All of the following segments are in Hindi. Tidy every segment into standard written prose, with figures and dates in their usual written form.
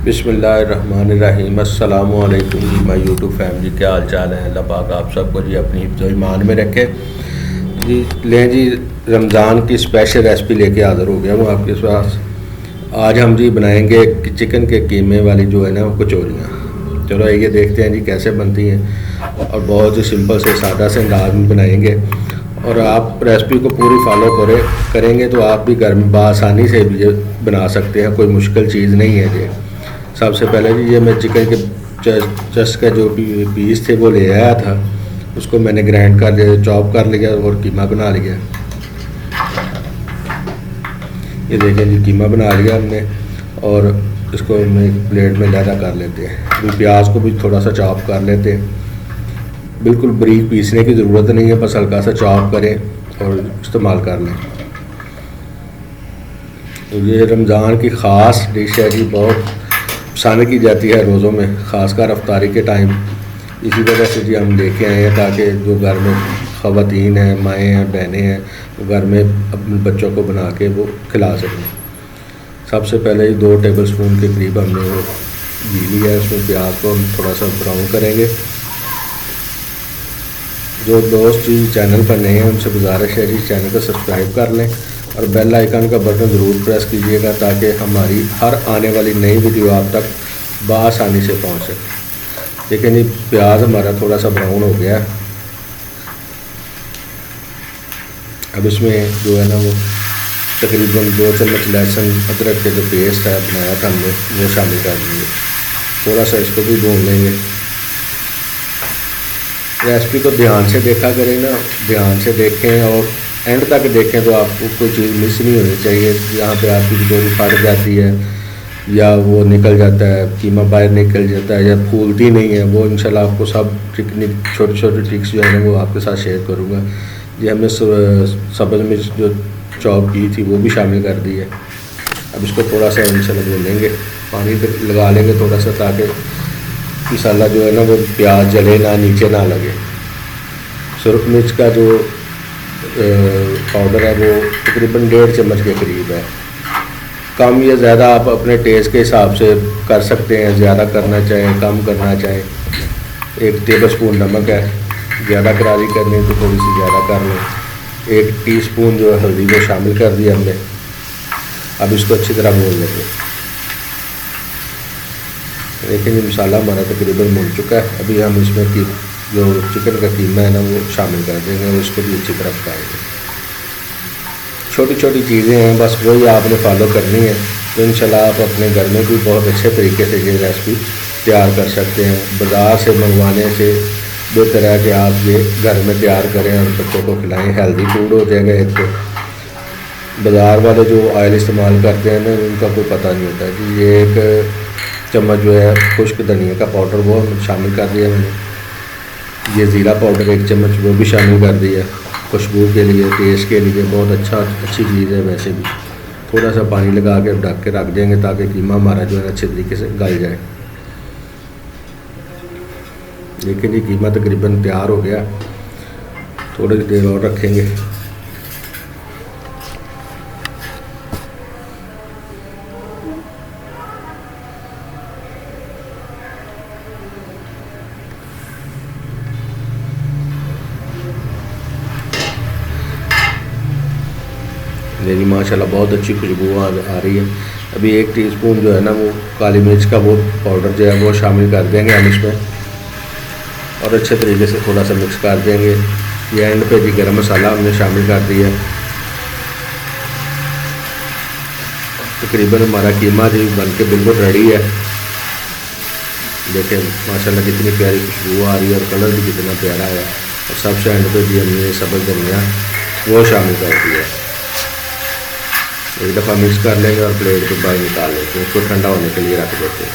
बिस्मिल्लाहिर्रहमानिर्रहीम। अस्सलामु अलैकुम जी माय यूट्यूब फैमिली, क्या हाल चाल है। अल्लाह पाक आप सबको जी अपनी हिफ्ज़ व ईमान में रखे जी। लें जी, रमज़ान की स्पेशल रेसिपी लेके हाज़िर हो गया हूँ आपके पास। आज हम जी बनाएंगे चिकन के कीमे वाली जो है ना कचौरियाँ। चलो ये देखते हैं जी कैसे बनती हैं, और बहुत ही सिंपल से सादा से अंदाज में बनाएंगे। और आप रेसिपी को पूरी फॉलो करेंगे तो आप भी घर में बआसानी से भी ये बना सकते हैं, कोई मुश्किल चीज़ नहीं है ये। सबसे पहले जी ये मैं चिकन के चस्ट का जो पीस थे वो ले आया था, उसको मैंने ग्राइंड कर लिया, चॉप कर लिया और कीमा बना लिया। ये देखें जी, कीमा बना लिया हमने, और इसको हम एक प्लेट में लहदा कर लेते हैं। अभी प्याज को भी थोड़ा सा चॉप कर लेते हैं, बिल्कुल बारीक पीसने की ज़रूरत नहीं है, बस हल्का सा चॉप करें और इस्तेमाल कर लें। तो ये रमज़ान की ख़ास डिश है जी, बहुत पसंद की जाती है रोज़ों में, ख़ासकर अफ्तारी के टाइम। इसी वजह से जी हम लेके आए हैं ताकि जो घर में ख़वातीन हैं, माएँ हैं, बहनें हैं, वो घर में अपने बच्चों को बना के वो खिला सकें। सबसे पहले 2 टेबल स्पून के करीब हमने वो घी लिया है, उसमें प्याज को हम थोड़ा सा ब्राउन करेंगे। जो दोस्त जी चैनल पर नए हैं उनसे गुजारिश है जी, चैनल को सब्सक्राइब कर लें और बेल आइकन का बटन ज़रूर प्रेस कीजिएगा ताकि हमारी हर आने वाली नई वीडियो आप तक बआसानी से पहुंच सके। लेकिन ये प्याज हमारा थोड़ा सा ब्राउन हो गया। अब इसमें जो है ना वो तकरीबन 2 चम्मच लहसुन अदरक के जो पेस्ट है बनाया था हमने वो शामिल कर देंगे। थोड़ा सा इसको भी भून लेंगे। रेसिपी को ध्यान से देखा करें ना, ध्यान से देखें और एंड तक देखें तो आपको कोई चीज़ मिस नहीं होनी चाहिए। यहाँ पे आपकी कटोरी फट जाती है या वो निकल जाता है, कीमा बाहर निकल जाता है या फूलती नहीं है, वो इंशाल्लाह आपको सब टेक्निक छोटी छोटी ट्रिक्स जो है ना वो आपके साथ शेयर करूँगा। ये हमने सब्ज़ मिर्च जो चॉप की थी वो भी शामिल कर दी है। अब इसको थोड़ा सा इंशाल्लाह भूनेंगे, पानी लगा लेंगे थोड़ा सा ताकि मसाला जो है ना वो प्याज जले ना, नीचे ना लगे। सुरख मिर्च का जो पाउडर है वो तकरीबन 1.5 चम्मच के करीब है। कम या ज़्यादा आप अपने टेस्ट के हिसाब से कर सकते हैं, ज़्यादा करना चाहें कम करना चाहें। 1 टेबल स्पून नमक है, ज़्यादा करारी करनी तो थोड़ी सी ज़्यादा कर लें। 1 टीस्पून जो है हल्दी को शामिल कर दिया हमने। अब इसको अच्छी तरह भून लेंगे। लेकिन ये मसाला हमारा तकरीबन भून चुका है। अभी हम इसमें की जो चिकन का कीमा है ना वो शामिल कर देंगे और उसको भी अच्छी तरह पकाएंगे। छोटी छोटी चीज़ें हैं, बस वही आपने फॉलो करनी है तो इंशाल्लाह आप अपने घर में भी बहुत अच्छे तरीके से ये रेसिपी तैयार कर सकते हैं। बाज़ार से मंगवाने से बेहतर है कि आप ये घर में तैयार करें और बच्चों को खिलाएँ। हेल्दी फूड हो जाएगा। एक तो बाज़ार वाले जो ऑयल इस्तेमाल करते हैं ना उनका कोई पता नहीं होता कि ये 1 चम्मच जो है खुश्क धनिया का पाउडर वो शामिल कर दिया मैंने। ये ज़ीरा पाउडर 1 चम्मच वो भी शामिल कर दिया, खुशबू के लिए, टेस्ट के लिए बहुत अच्छी चीज़ है। वैसे भी थोड़ा सा पानी लगा के ढक के रख देंगे ताकि कीमा हमारा जो है अच्छे तरीके से गल जाए। लेकिन ये कीमा तकरीबन तैयार हो गया, थोड़ी देर और रखेंगे। मेरी माशाल्लाह बहुत अच्छी खुशबू आ रही है। अभी 1 टीस्पून जो है ना वो काली मिर्च का वो पाउडर जो है वो शामिल कर देंगे हम इसमें और अच्छे तरीके से थोड़ा सा मिक्स कर देंगे। ये एंड पे जी गरम मसाला हमने शामिल कर दिया। तकरीबन हमारा कीमा जी बन के बिल्कुल रेडी है। देखें माशाल्लाह कितनी प्यारी खुशबू आ रही है और कलर भी कितना प्यारा है। और सबसे एंड पे जी हमने सब्ज़ धनिया वो शामिल कर दिया। एक दफ़ा मिक्स कर लेंगे और प्लेट को बाहर निकाल लेते हैं, इसको ठंडा होने के लिए रख देते हैं।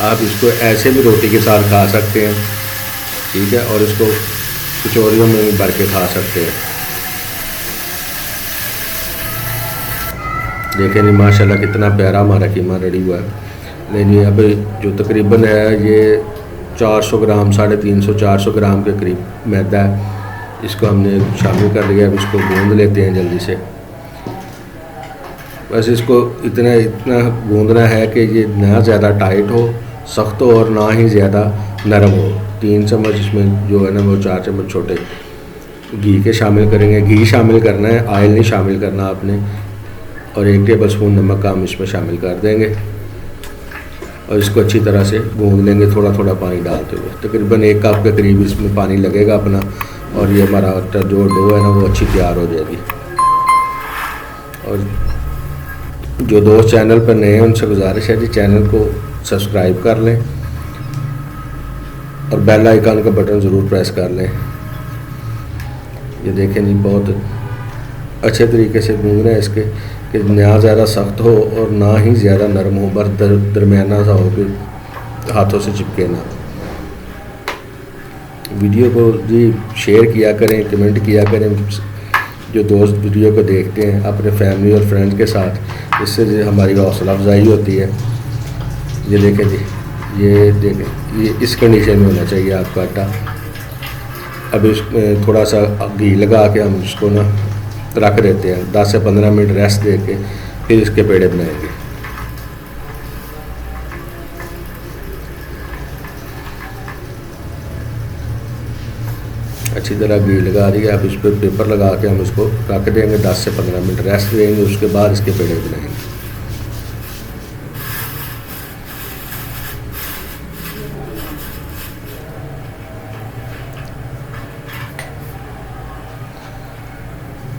आप इसको ऐसे भी रोटी के साथ खा सकते हैं, ठीक है, और इसको कचौरियों में भी भर के खा सकते हैं। देखें नहीं माशाल्लाह कितना प्यारा हमारा कीमा रेडी हुआ है। लेकिन अब जो तकरीबन है ये 400 ग्राम, 350 400 ग्राम के करीब मैदा है। इसको हमने शामिल कर लिया। अब इसको गूंद लेते हैं जल्दी से। बस इसको इतना गूंदना है कि ये ना ज़्यादा टाइट हो, सख्त हो, और ना ही ज़्यादा नरम हो। 3 चम्मच इसमें जो है ना वो 4 चम्मच छोटे घी के शामिल करेंगे। घी शामिल करना है, ऑयल नहीं शामिल करना आपने। और 1 टेबल स्पून नमक का हम इसमें शामिल कर देंगे और इसको अच्छी तरह से गूंद लेंगे, थोड़ा थोड़ा पानी डालते हुए। तकरीबन 1 कप के करीब इसमें पानी लगेगा अपना, और ये हमारा जो डो है ना वो अच्छी तैयार हो जाएगी। और जो दोस्त चैनल पर नए हैं उनसे गुजारिश है जी, चैनल को सब्सक्राइब कर लें और बेल आइकन का बटन ज़रूर प्रेस कर लें। ये देखें जी, बहुत अच्छे तरीके से गूंदना है इसके, कि ना ज़्यादा सख्त हो और ना ही ज़्यादा नरम हो, बस दरमियाना सा हो कि हाथों से चिपके ना। वीडियो को जी शेयर किया करें, कमेंट किया करें। जो दोस्त वीडियो को देखते हैं अपने फैमिली और फ्रेंड्स के साथ, इससे जो हमारी हौसला अफजाई होती है। ये देखें जी, ये देखें, ये इस कंडीशन में होना चाहिए आपका आटा। अब इसमें थोड़ा सा घी लगा के हम इसको ना रख देते हैं, 10 से 15 मिनट रेस्ट दे के फिर इसके पेड़े बनाएंगे। अच्छी तरह घी लगा दिया। अब इस पर पेपर लगा के हम इसको रख देंगे, 10 से 15 मिनट रेस्ट देंगे, उसके बाद इसके पेड़े बनाएंगे।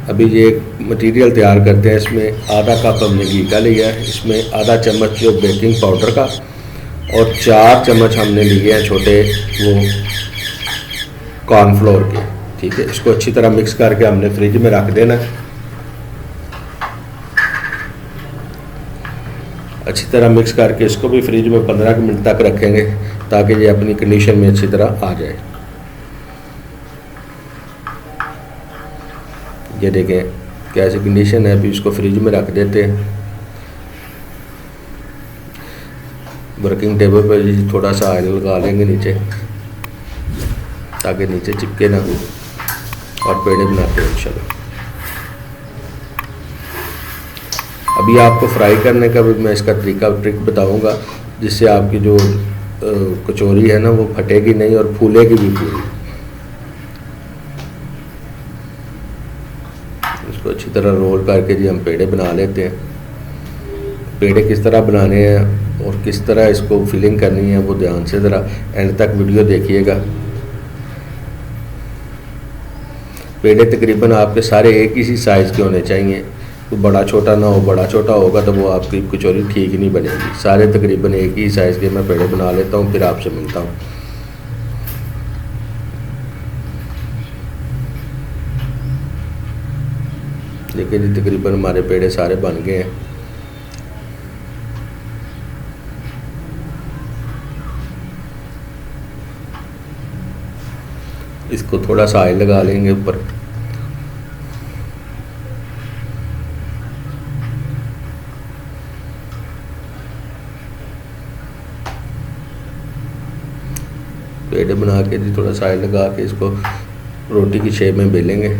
अभी ये मटेरियल तैयार करते हैं। इसमें आधा कप हमने घी का लिया है, इसमें आधा चम्मच जो बेकिंग पाउडर का, और 4 चम्मच हमने लिए हैं छोटे वो कॉर्नफ्लोर के। ठीक है, इसको अच्छी तरह मिक्स करके हमने फ्रिज में रख देना है। अच्छी तरह मिक्स करके इसको भी फ्रिज में 15 मिनट तक रखेंगे, ताकि ये अपनी कंडीशन में अच्छी तरह आ जाए। ये देखें कैसी कंडीशन है। अभी इसको फ्रिज में रख देते हैं। वर्किंग टेबल पर जी थोड़ा सा ऑयल लगा लेंगे नीचे, ताकि नीचे चिपके ना, और पेड़े बनाते हैं इंशाल्लाह। अभी आपको फ्राई करने का भी मैं इसका ट्रिक बताऊंगा, जिससे आपकी जो कचौरी है ना वो फटेगी नहीं और फूलेगी भी पूरी। इसको अच्छी तरह रोल करके जी हम पेड़े बना लेते हैं। पेड़े किस तरह बनाने हैं और किस तरह इसको फिलिंग करनी है वो ध्यान से ज़रा एंड तक वीडियो देखिएगा। पेड़े तकरीबन आपके सारे एक ही सी साइज़ के होने चाहिए, तो बड़ा छोटा ना हो। बड़ा छोटा होगा तो वो आपकी कचौरी ठीक नहीं बनेगी। सारे तकरीबन एक ही साइज़ के मैं पेड़े बना लेता हूँ, फिर आपसे मिलता हूँ। देखिए जी, तकरीबन हमारे पेड़े सारे बन गए हैं। इसको थोड़ा सा ऑयल लगा लेंगे ऊपर। पेड़े बना के जी थोड़ा सा ऑयल लगा के इसको रोटी की शेप में बेलेंगे।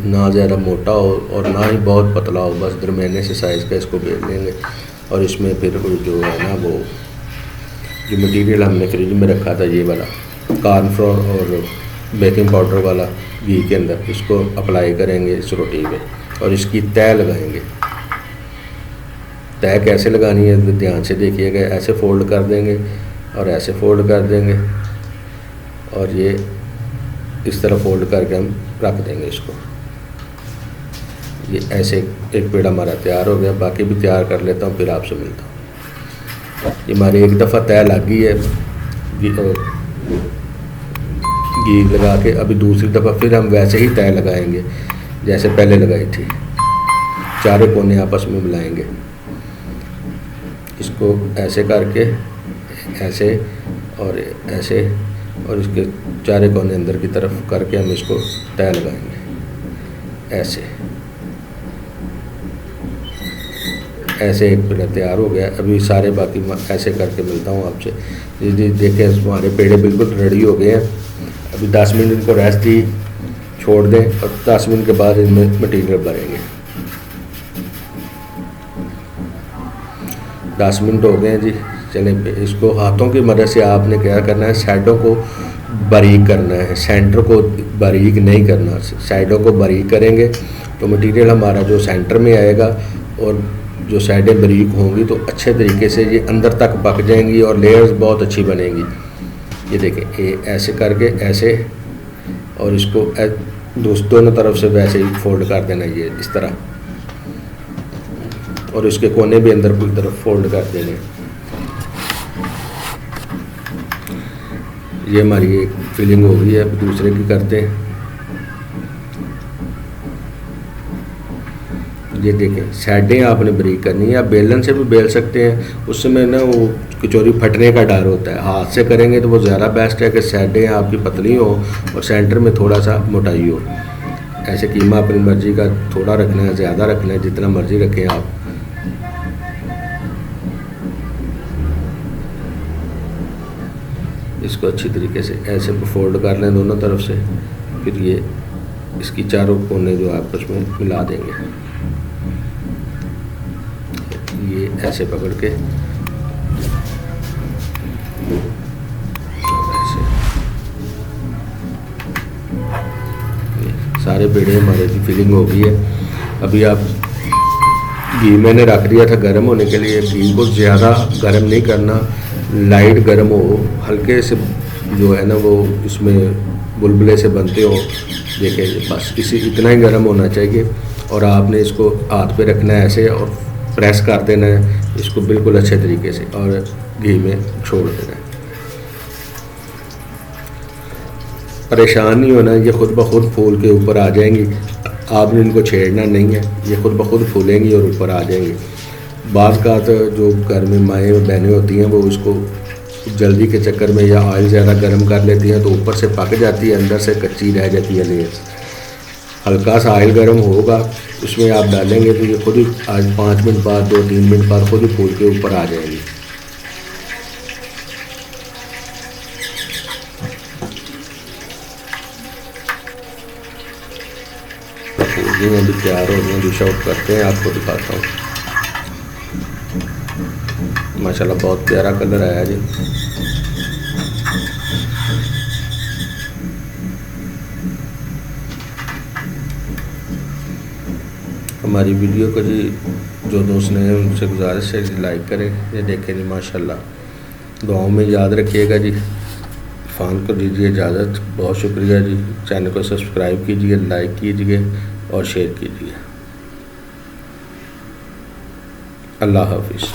ना ज़्यादा मोटा हो और ना ही बहुत पतला हो, बस दरमियाने से साइज़ का इसको बेल लेंगे। और इसमें फिर जो है ना वो जो मटेरियल हमने फ्रिज में रखा था, ये वाला कॉर्नफ्लोर और बेकिंग पाउडर वाला घी के अंदर, इसको अप्लाई करेंगे इस रोटी पे और इसकी तय लगाएंगे। तय कैसे लगानी है तो ध्यान से देखिएगा। ऐसे फोल्ड कर देंगे और ऐसे फोल्ड कर देंगे, और ये इस तरह फोल्ड करके हम रख देंगे इसको। ये ऐसे एक पेड़ा हमारा तैयार हो गया। बाकी भी तैयार कर लेता हूँ, फिर आपसे मिलता हूँ। ये हमारी एक दफ़ा तय लग गई है घी लगा के। अभी दूसरी दफ़ा फिर हम वैसे ही तय लगाएंगे जैसे पहले लगाई थी। चारों कोने आपस में मिलाएंगे। इसको ऐसे करके, ऐसे और ऐसे, और इसके चारों कोने अंदर की तरफ करके हम इसको तय लगाएंगे। ऐसे एक पेड़ा तैयार हो गया। अभी सारे बाकी ऐसे करके मिलता हूँ आपसे। जी देखें हमारे पेड़े बिल्कुल रेडी हो गए हैं। अभी 10 मिनट इनको रेस्ट दी, छोड़ दें और 10 मिनट के बाद इनमें मटीरियल भरेंगे। 10 मिनट हो गए हैं जी। चलें, इसको हाथों की मदद से आपने क्या करना है, साइडों को बारीक करना है, सेंटर को बारीक नहीं करना। साइडों को बारीक करेंगे तो मटेरियल हमारा जो सेंटर में आएगा और जो साइडें बारीक होंगी तो अच्छे तरीके से ये अंदर तक पक जाएंगी और लेयर्स बहुत अच्छी बनेंगी। ये देखें, ये ऐसे करके ऐसे, और इसको दोनों तरफ से वैसे ही फोल्ड कर देना, ये इस तरह, और इसके कोने भी अंदर की तरफ फोल्ड कर देंगे। ये हमारी एक फिलिंग हो गई है। अब दूसरे की करते हैं। ये देखें, साइडें आपने बारीक करनी है। आप बेलन से भी बेल सकते हैं, उसमें ना वो कचौरी फटने का डर होता है। हाथ से करेंगे तो वो ज़्यादा बेस्ट है कि साइडें आपकी पतली हो और सेंटर में थोड़ा सा मोटाई हो। ऐसे कीमा अपनी मर्ज़ी का थोड़ा रखना है, ज़्यादा रखना है, जितना मर्ज़ी रखें आप। इसको अच्छी तरीके से ऐसे फोल्ड कर लें दोनों तरफ से, फिर ये इसकी चारों कोने जो आपस में मिला देंगे। ये ऐसे पकड़ के ऐसे, सारे पेड़े हमारे की फिलिंग हो गई है। अभी आप घी मैंने रख दिया था गर्म होने के लिए। घी को ज़्यादा गर्म नहीं करना, लाइट गर्म हो, हल्के से जो है ना वो इसमें बुलबुले से बनते हो। देखिए बस इतना ही गर्म होना चाहिए और आपने इसको हाथ पे रखना है ऐसे और प्रेस कर देना है इसको बिल्कुल अच्छे तरीके से और घी में छोड़ देना है। परेशान नहीं होना, ये खुद ब खुद फूल के ऊपर आ जाएंगी। आपने इनको छेड़ना नहीं है, ये खुद ब खुद फूलेंगी और ऊपर आ जाएंगी। बाज़ का तो जो घर में माएँ बहनें होती हैं वो उसको जल्दी के चक्कर में या ऑयल ज़्यादा गर्म कर लेती हैं तो ऊपर से पक जाती है, अंदर से कच्ची रह जाती है लेयर्स। हल्का सा ऑयल गर्म होगा उसमें आप डालेंगे तो ये खुद ही आज 5 मिनट बाद 2-3 मिनट बाद खुद ही फूल के ऊपर आ जाएगी। फूल अभी तैयार हो गए, डिश आउट करते हैं, आपको दिखाता हूँ। माशाल्लाह बहुत प्यारा कलर आया जी। हमारी वीडियो को जी जो दोस्त ने उनसे गुजारिश है जी लाइक करें। ये देखें जी माशाल्लाह, दुआओं में याद रखिएगा जी। फ़ान को दीजिए इजाज़त, बहुत शुक्रिया जी। चैनल को सब्सक्राइब कीजिए, लाइक कीजिए और शेयर कीजिए। अल्लाह हाफिज़।